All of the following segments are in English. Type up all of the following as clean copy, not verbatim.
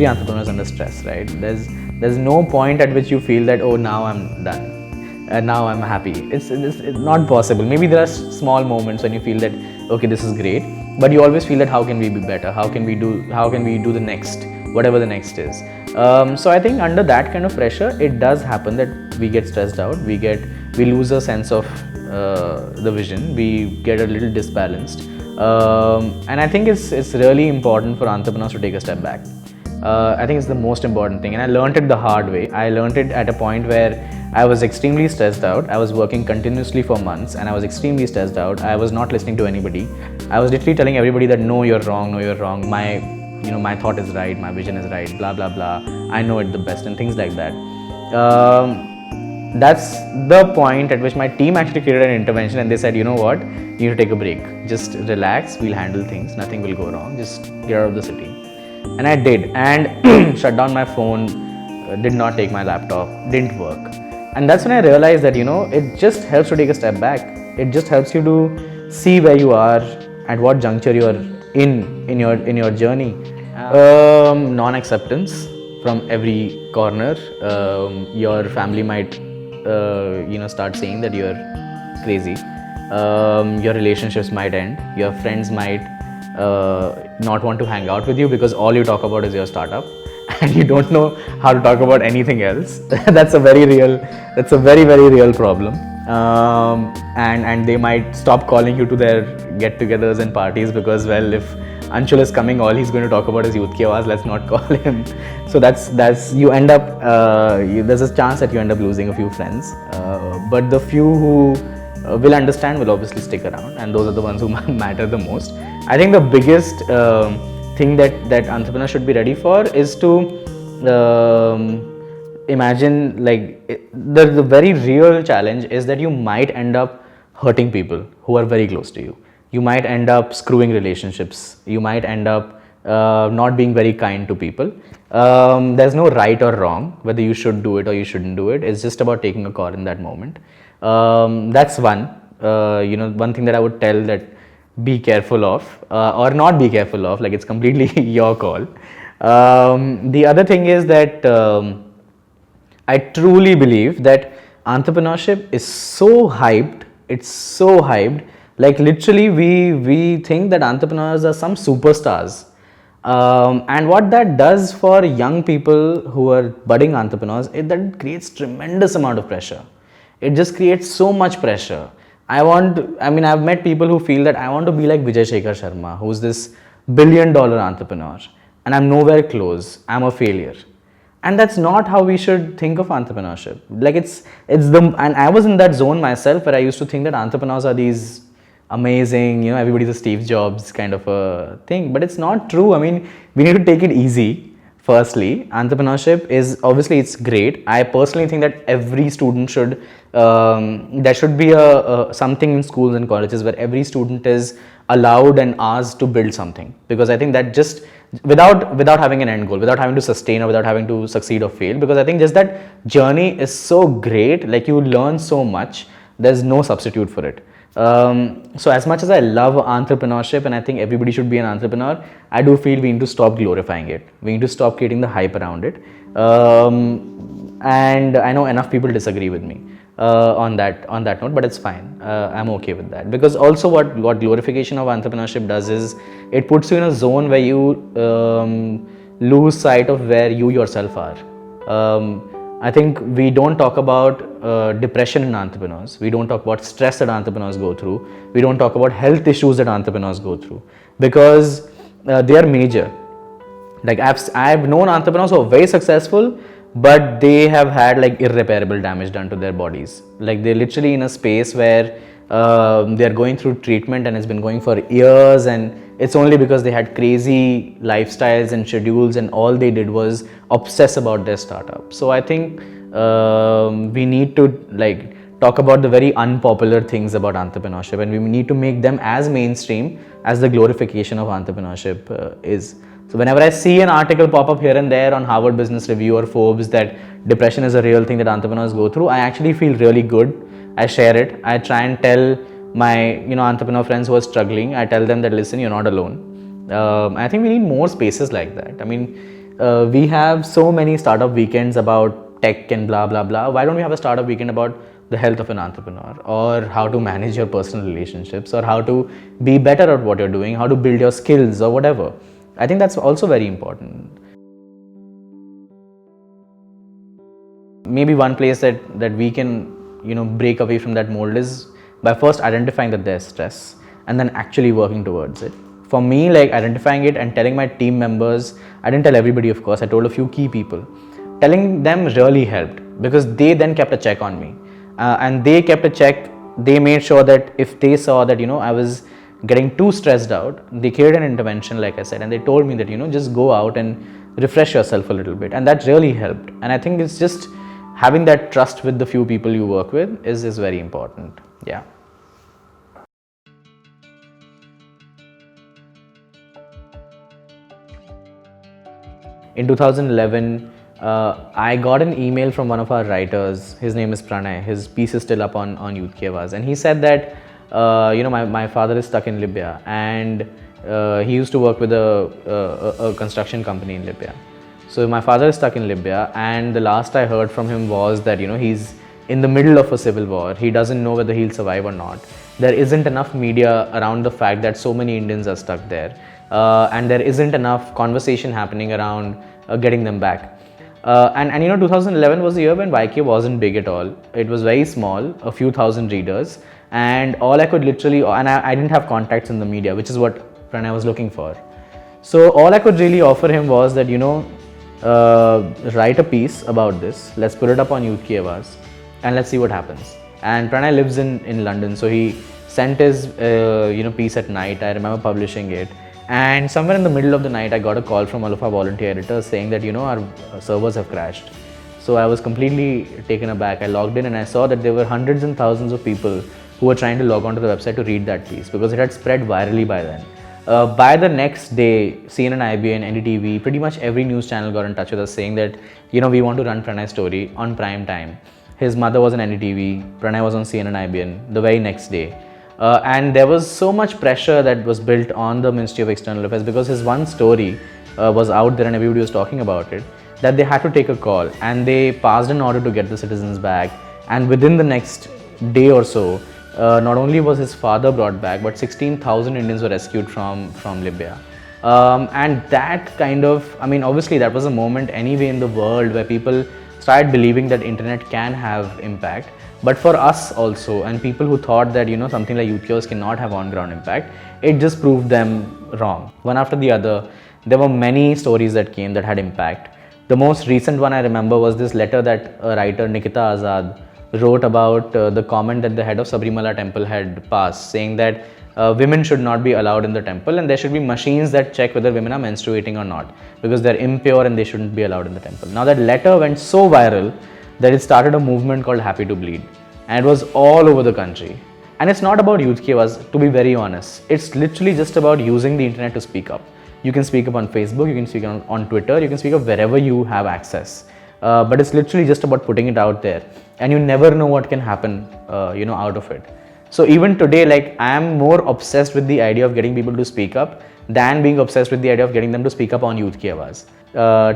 every entrepreneur is under stress, right? There's no point at which you feel that, oh, now I'm done, now I'm happy. It's not possible. Maybe there are small moments when you feel that, okay, this is great, but you always feel that how can we be better? How can we do the next, whatever the next is? So I think under that kind of pressure, it does happen that we get stressed out. We lose a sense of the vision. We get a little disbalanced. And I think it's really important for entrepreneurs to take a step back. I think it's the most important thing, and I learned it the hard way. I learned it at a point where I was extremely stressed out. I was working continuously for months, and I was extremely stressed out. I was not listening to anybody. I was literally telling everybody that no, you're wrong. No, you're wrong. My thought is right. My vision is right. Blah blah blah. I know it the best, and things like that. That's the point at which my team actually created an intervention, and they said, you know what, you need to take a break. Just relax, we'll handle things, nothing will go wrong, just get out of the city. And I did, and shut down my phone, did not take my laptop, didn't work. And that's when I realized that, it just helps to take a step back. It just helps you to see where you are, at what juncture you are in your journey. Non-acceptance from every corner. Your family might start saying that you're crazy. Your relationships might end. Your friends might not want to hang out with you because all you talk about is your startup and you don't know how to talk about anything else. That's a very very real problem. And they might stop calling you to their get-togethers and parties because, well, if Anshul is coming, all he's going to talk about is Youth Ki Awaaz, let's not call him. So that's you end up, there's a chance that you end up losing a few friends. But the few who will understand will obviously stick around, and those are the ones who matter the most. I think the biggest thing that entrepreneurs should be ready for is to imagine, the very real challenge is that you might end up hurting people who are very close to you. You might end up screwing relationships. You might end up not being very kind to people. There's no right or wrong whether you should do it or you shouldn't do it. It's just about taking a call in that moment. That's one. One thing that I would tell that be careful of or not be careful of. It's completely your call. The other thing is that I truly believe that entrepreneurship is so hyped. It's so hyped. Literally, we think that entrepreneurs are some superstars. And what that does for young people who are budding entrepreneurs is that it creates tremendous amount of pressure. It just creates so much pressure. I've met people who feel that I want to be like Vijay Shekhar Sharma, who's this billion-dollar entrepreneur, and I'm nowhere close. I'm a failure. And that's not how we should think of entrepreneurship. And I was in that zone myself where I used to think that entrepreneurs are these amazing, everybody's a Steve Jobs kind of a thing, but it's not true. We need to take it easy. Firstly, entrepreneurship is obviously it's great. I personally think that every student should, there should be something in schools and colleges where every student is allowed and asked to build something, because I think that just without having an end goal, without having to sustain or without having to succeed or fail, because I think just that journey is so great. You learn so much. There's no substitute for it. So as much as I love entrepreneurship and I think everybody should be an entrepreneur, I do feel we need to stop glorifying it. We need to stop creating the hype around it. And I know enough people disagree with me on that note, but it's fine. I'm okay with that, because also what glorification of entrepreneurship does is it puts you in a zone where you lose sight of where you yourself are. I think we don't talk about depression in entrepreneurs. We don't talk about stress that entrepreneurs go through. We don't talk about health issues that entrepreneurs go through, because they are major. I've known entrepreneurs who are very successful, but they have had irreparable damage done to their bodies. They're literally in a space where they're going through treatment and it's been going for years, and it's only because they had crazy lifestyles and schedules and all they did was obsess about their startup. So I think we need to talk about the very unpopular things about entrepreneurship, and we need to make them as mainstream as the glorification of entrepreneurship is. So whenever I see an article pop up here and there on Harvard Business Review or Forbes that depression is a real thing that entrepreneurs go through, I actually feel really good. I share it. I try and tell my entrepreneur friends who are struggling, I tell them that, listen, you're not alone. I think we need more spaces like that. we have so many startup weekends about tech and blah blah blah. Why don't we have a startup weekend about the health of an entrepreneur, or how to manage your personal relationships, or how to be better at what you're doing, how to build your skills, or whatever? I think that's also very important. Maybe one place that we can break away from that mold is by first identifying that there's stress and then actually working towards it. For me, like, identifying it and telling my team members, I didn't tell everybody, of course, I told a few key people. Telling them really helped, because they then kept a check on me, and they kept a check. They made sure that if they saw that I was getting too stressed out, they created an intervention, like I said, and they told me that just go out and refresh yourself a little bit, and that really helped. And I think it's just having that trust with the few people you work with is very important. Yeah. In 2011, I got an email from one of our writers. His name is Pranay. His piece is still up on Youth Ki Awaaz, and he said that my father is stuck in Libya, and he used to work with a construction company in Libya. So my father is stuck in Libya, and the last I heard from him was that he's in the middle of a civil war. He doesn't know whether he'll survive or not. There isn't enough media around the fact that so many Indians are stuck there, and there isn't enough conversation happening around getting them back. And 2011 was the year when YK wasn't big at all. It was very small, a few thousand readers, and all I could literally, and I didn't have contacts in the media, which is what Pranay was looking for. So all I could really offer him was that write a piece about this, let's put it up on Youth Ki Awaaz, and let's see what happens. And Pranay lives in London, so he sent his piece at night. I remember publishing it, and somewhere in the middle of the night I got a call from one of our volunteer editors saying that our servers have crashed. So I was completely taken aback. I logged in and I saw that there were hundreds and thousands of people who were trying to log onto the website to read that piece, because it had spread virally by then. By the next day, CNN, IBN, NDTV, pretty much every news channel got in touch with us saying that we want to run Pranay's story on prime time. His mother was on NDTV, Pranay was on CNN, IBN the very next day. And there was so much pressure that was built on the Ministry of External Affairs, because his one story was out there and everybody was talking about it, that they had to take a call, and they passed an order to get the citizens back. And within the next day or so, not only was his father brought back, but 16,000 Indians were rescued from Libya. And that kind of, obviously that was a moment anyway in the world where people started believing that internet can have impact. But for us also, and people who thought that something like Youth Ki Awaaz cannot have on-ground impact, it just proved them wrong. One after the other, there were many stories that came that had impact. The most recent one I remember was this letter that a writer, Nikita Azad, wrote about the comment that the head of Sabrimala temple had passed, saying that women should not be allowed in the temple, and there should be machines that check whether women are menstruating or not, because they're impure and they shouldn't be allowed in the temple. Now that letter went so viral that it started a movement called Happy to Bleed, and it was all over the country. And it's not about Youth Ki Awaaz, to be very honest. It's literally just about using the internet to speak up. You can speak up on Facebook, you can speak on Twitter, you can speak up wherever you have access. But it's literally just about putting it out there, and you never know what can happen out of it. So even today, like, I am more obsessed with the idea of getting people to speak up than being obsessed with the idea of getting them to speak up on Youth Ki Awaaz.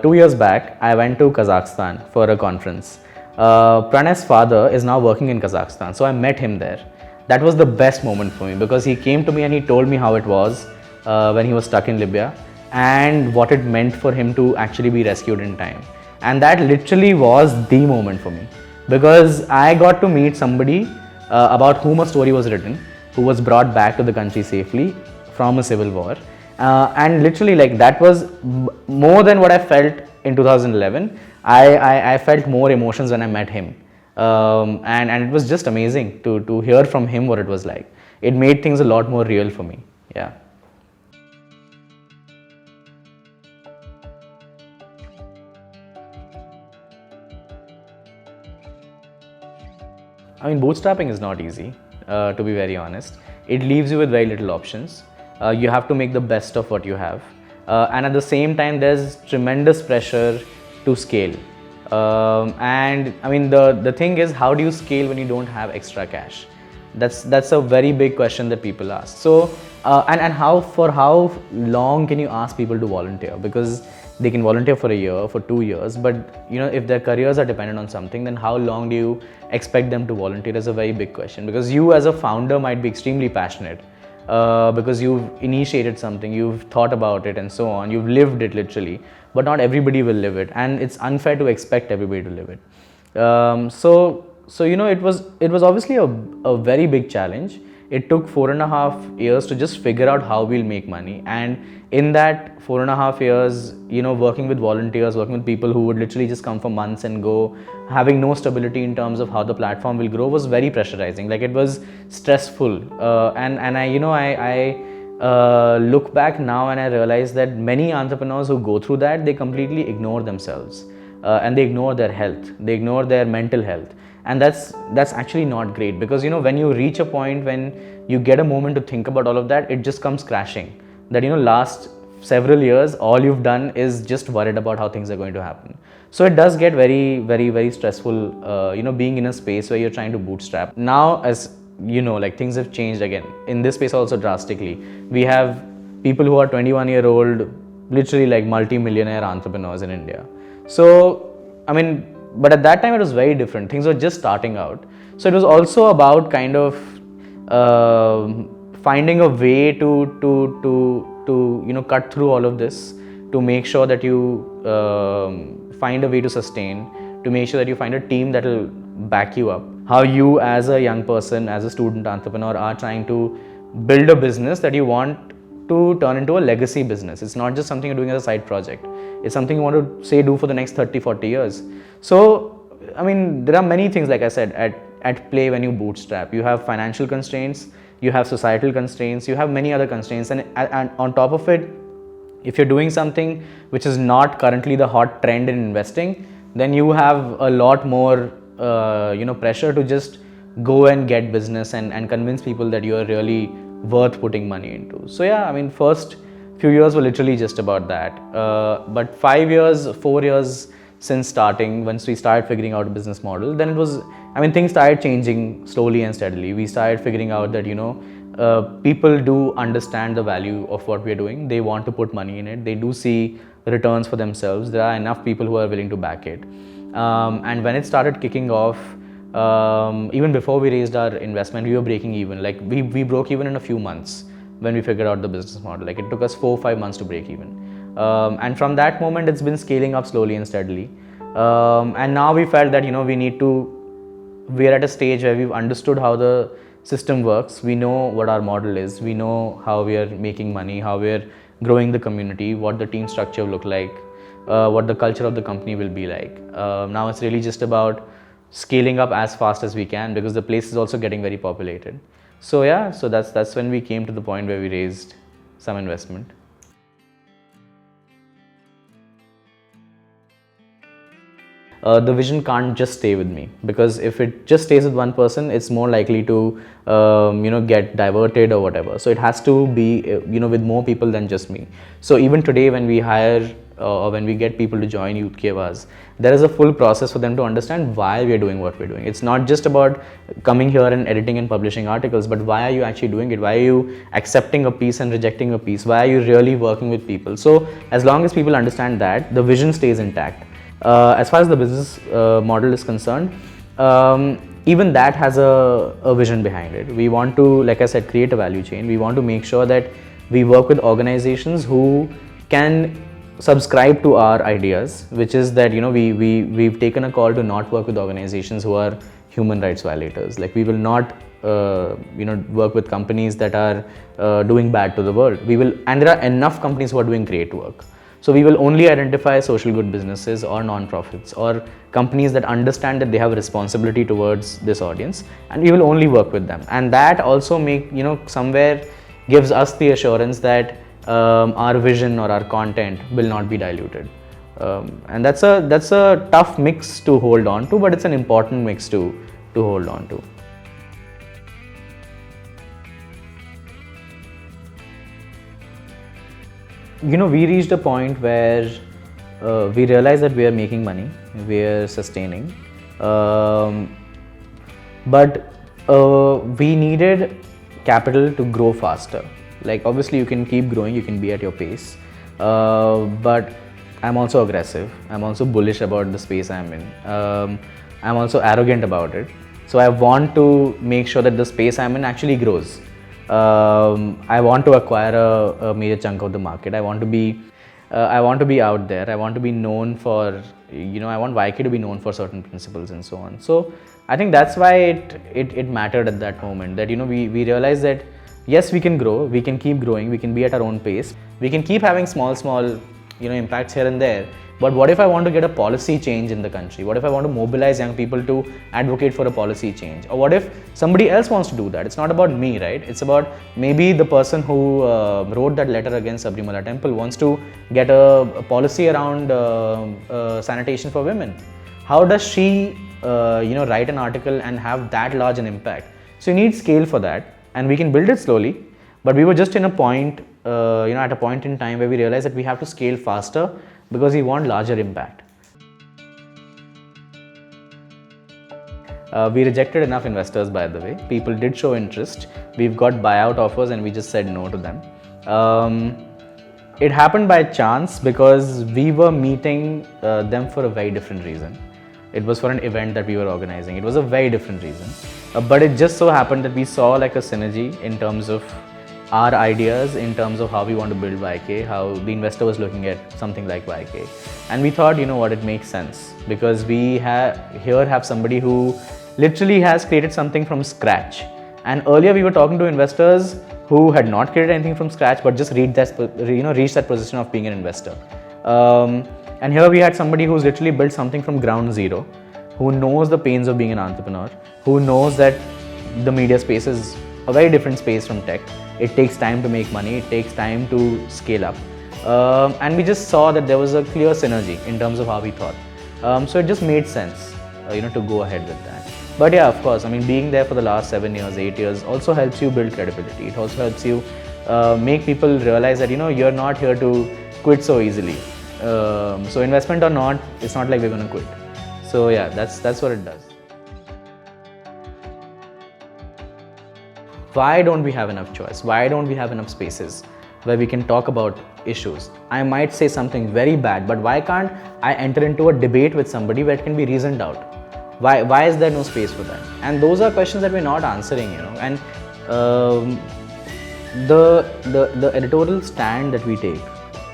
2 years back, I went to Kazakhstan for a conference. Pranay's father is now working in Kazakhstan, so I met him there. That was the best moment for me, because he came to me and he told me how it was when he was stuck in Libya, and what it meant for him to actually be rescued in time. And that literally was the moment for me, because I got to meet somebody about whom a story was written, who was brought back to the country safely from a civil war. And literally, like, that was more than what I felt in 2011. I felt more emotions when I met him. And it was just amazing to hear from him what it was like. It made things a lot more real for me. Yeah. Bootstrapping is not easy, to be very honest. It leaves you with very little options. You have to make the best of what you have. And at the same time, there's tremendous pressure to scale. The thing is, how do you scale when you don't have extra cash? That's a very big question that people ask. So, for how long can you ask people to volunteer? Because they can volunteer for a year, for 2 years, but if their careers are dependent on something, then how long do you expect them to volunteer is a very big question, because you as a founder might be extremely passionate, because you've initiated something, you've thought about it and so on, you've lived it literally, but not everybody will live it, and it's unfair to expect everybody to live it. So it was obviously a very big challenge. It took 4.5 years to just figure out how we'll make money, and in that 4.5 years, working with volunteers, working with people who would literally just come for months and go, having no stability in terms of how the platform will grow, was very pressurizing. Like, it was stressful, and I look back now and I realize that many entrepreneurs who go through that, they completely ignore themselves, and they ignore their health, they ignore their mental health, and that's actually not great, because when you reach a point when you get a moment to think about all of that, it just comes crashing. That last several years, all you've done is just worried about how things are going to happen. So it does get very, very, very stressful, being in a space where you're trying to bootstrap. Now, as like, things have changed again in this space also drastically. We have people who are 21-year-old, literally like multi-millionaire entrepreneurs in India. So, but at that time it was very different. Things were just starting out. So it was also about kind of finding a way to cut through all of this, to make sure that you find a way to sustain, to make sure that you find a team that will back you up. How you as a young person, as a student entrepreneur, are trying to build a business that you want to turn into a legacy business. It's not just something you're doing as a side project. It's something you want to do for the next 30-40 years. So, there are many things, like I said, at play when you bootstrap. You have financial constraints, you have societal constraints, you have many other constraints, and on top of it, if you're doing something which is not currently the hot trend in investing, then you have a lot more pressure to just go and get business and convince people that you are really worth putting money into. So yeah, first few years were literally just about that, but 4 years since starting, once we started figuring out a business model, then it was, things started changing slowly and steadily. We started figuring out that people do understand the value of what we're doing. They want to put money in it. They do see returns for themselves. There are enough people who are willing to back it, and when it started kicking off, even before we raised our investment, we were breaking even. Like, we broke even in a few months when we figured out the business model. Like, it took us 4 or 5 months to break even. And from that moment, it's been scaling up slowly and steadily. And now we felt that, we are at a stage where we've understood how the system works. We know what our model is. We know how we are making money, how we are growing the community, what the team structure will look like, what the culture of the company will be like. Now it's really just about scaling up as fast as we can, because the place is also getting very populated. So yeah, so that's when we came to the point where we raised some investment. The vision can't just stay with me, because if it just stays with one person, it's more likely to get diverted or whatever. So it has to be with more people than just me. So even today, when we hire or when we get people to join Youth Ki Awaaz, there is a full process for them to understand why we are doing what we're doing. It's not just about coming here and editing and publishing articles, but why are you actually doing it? Why are you accepting a piece and rejecting a piece? Why are you really working with people? So as long as people understand that, the vision stays intact. As far as the business model is concerned, even that has a vision behind it. We want to, like I said, create a value chain. We want to make sure that we work with organizations who can subscribe to our ideas, which is that we've taken a call to not work with organizations who are human rights violators. Like, we will not work with companies that are doing bad to the world. And there are enough companies who are doing great work. So we will only identify social good businesses or non-profits or companies that understand that they have a responsibility towards this audience, and we will only work with them. And that also somewhere gives us the assurance that our vision or our content will not be diluted. And that's a tough mix to hold on to, but it's an important mix to hold on to. We reached a point where we realized that we are making money, we are sustaining, but we needed capital to grow faster. Like, obviously you can keep growing, you can be at your pace, but I'm also aggressive. I'm also bullish about the space I'm in. I'm also arrogant about it. So I want to make sure that the space I'm in actually grows. I want to acquire a major chunk of the market. I want to be out there. I want to be known for, I want YK to be known for certain principles and so on. So I think that's why it mattered at that moment, that, we realized that yes, we can grow, we can keep growing, we can be at our own pace, we can keep having small, impacts here and there. But what if I want to get a policy change in the country? What if I want to mobilize young people to advocate for a policy change? Or what if somebody else wants to do that? It's not about me, right? It's about maybe the person who wrote that letter against Sabrimala temple wants to get a policy around sanitation for women. How does she, write an article and have that large an impact? So you need scale for that, and we can build it slowly. But we were just in a point, at a point in time where we realized that we have to scale faster because we want larger impact. We rejected enough investors, by the way. People did show interest. We've got buyout offers and we just said no to them. It happened by chance because we were meeting them for a very different reason. It was for an event that we were organizing. It was a very different reason. But it just so happened that we saw like a synergy in terms of our ideas, in terms of how we want to build YK, how the investor was looking at something like YK. And we thought, it makes sense because we have somebody who literally has created something from scratch. And earlier we were talking to investors who had not created anything from scratch, but just reached that position of being an investor. And here we had somebody who's literally built something from ground zero, who knows the pains of being an entrepreneur, who knows that the media space is a very different space from tech. It takes time to make money, it takes time to scale up. And we just saw that there was a clear synergy in terms of how we thought. So it just made sense, to go ahead with that. But yeah, of course, being there for the last 7 years, 8 years also helps you build credibility. It also helps you make people realize that, you're not here to quit so easily. So investment or not, it's not like we're going to quit. So yeah, that's what it does. Why don't we have enough choice? Why don't we have enough spaces where we can talk about issues? I might say something very bad, but why can't I enter into a debate with somebody where it can be reasoned out? Why is there no space for that? And those are questions that we're not answering, And the editorial stand that we take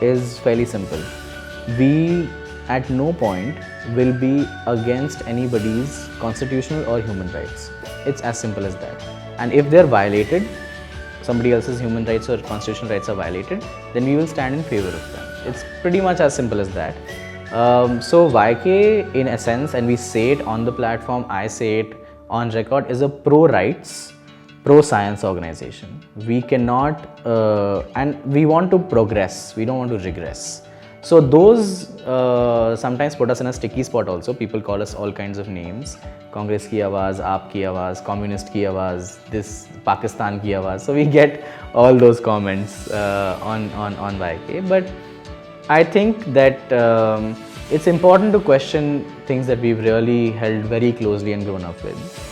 is fairly simple. We at no point will be against anybody's constitutional or human rights. It's as simple as that. And if they're violated, somebody else's human rights or constitutional rights are violated, then we will stand in favor of them. It's pretty much as simple as that. So YK, in essence, and we say it on the platform, I say it on record, is a pro-rights, pro-science organization. We cannot, and we want to progress, we don't want to regress. So those sometimes put us in a sticky spot also. People call us all kinds of names. Congress ki Awaaz, Aap ki Awaaz, Communist ki Awaaz, this Pakistan ki Awaaz. So we get all those comments on YK. But I think that it's important to question things that we've really held very closely and grown up with.